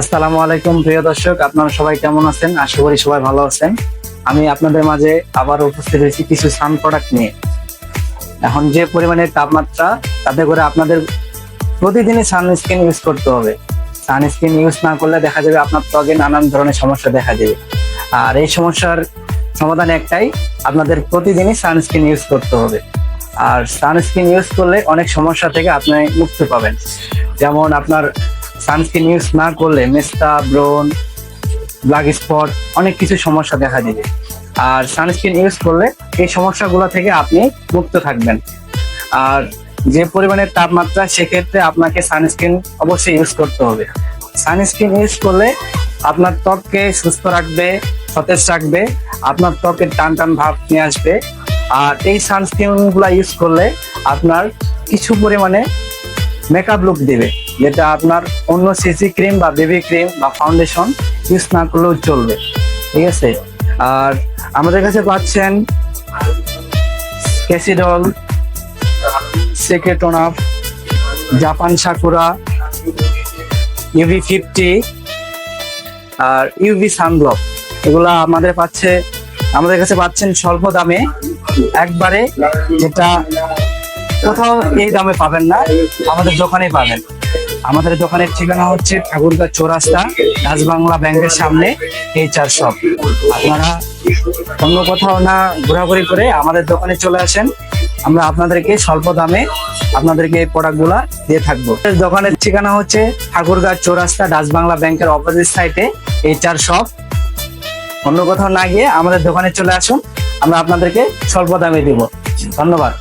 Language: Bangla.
আসসালামু আলাইকুম প্রিয় দর্শক, আপনারা সবাই কেমন আছেন? আশা করি সবাই ভালো আছেন। আমি আপনাদের মাঝে আবার উপস্থিত হয়েছি কিছু সান প্রোডাক্ট নিয়ে। এখন যে পরিমাণে তাপমাত্রা, তাতে করে আপনাদের প্রতিদিনই সানস্ক্রিন ইউজ করতে হবে। সানস্ক্রিন ইউজ না করলে দেখা যাবে আপনার ত্বকে নানান ধরনের সমস্যা দেখা যাবে। আর এই সমস্যার সমাধান একটাই, আপনাদের প্রতিদিনই সানস্ক্রিন ইউজ করতে হবে। আর সানস্ক্রিন ইউজ করলে অনেক সমস্যা থেকে আপনি মুক্তি পাবেন। যেমন আপনার সানস্ক্রিন ইউজ না করলে মেস্তা, ব্রণ, ব্ল্যাক স্পট অনেক কিছু সমস্যা দেখা দিবে। আর সানস্ক্রিন ইউজ করলে এই সমস্যাগুলো থেকে আপনি মুক্ত থাকবেন। আর যে পরিমাণের তাপমাত্রা, সেক্ষেত্রে আপনাকে সানস্ক্রিন অবশ্যই ইউজ করতে হবে। সানস্ক্রিন ইউজ করলে আপনার ত্বককে সুস্থ রাখবে, সতেজ রাখবে, আপনার ত্বকের টান টান ভাব নিয়ে আসবে। আর এই সানস্ক্রিনগুলো ইউজ করলে আপনার কিছু পরিমাণে মেকআপ লুক দিবে, যেটা আপনার অন্য সিসি ক্রিম বা বেবি ক্রিম বা ফাউন্ডেশন ইউজ না করলেও চলবে। ঠিক আছে? আর আমাদের কাছে পাচ্ছেন ক্যাসিডল, সেকেটোনাফ, জাপান সাকুরা, UV50 আর ইউভি সানব্লক। এগুলা আমাদের কাছে পাচ্ছেন স্বল্প দামে, একবারে, যেটা কোথাও এই দামে পাবেন না, আমাদের দোকানে পাবেন। আমাদের দোকানের ঠিকানা হচ্ছে ঠাকুরগাঁ চৌরাস্তা, রাজবাংলা ব্যাংকের সামনে, HR শপ। আপনারা অন্য কোথাও না ঘোরাঘুরি করে আমাদের দোকানে চলে আসেন, আমরা আপনাদেরকে স্বল্প দামে আপনাদেরকে এই প্রোডাক্টগুলা দিয়ে থাকবো। দোকানের ঠিকানা হচ্ছে ঠাকুরগাঁ চৌরাস্তা, রাজবাংলা ব্যাংকের অপোজিট সাইডে, HR শপ। অন্য কোথাও না গিয়ে আমাদের দোকানে চলে আসুন, আমরা আপনাদেরকে স্বল্প দামে দিব। ধন্যবাদ।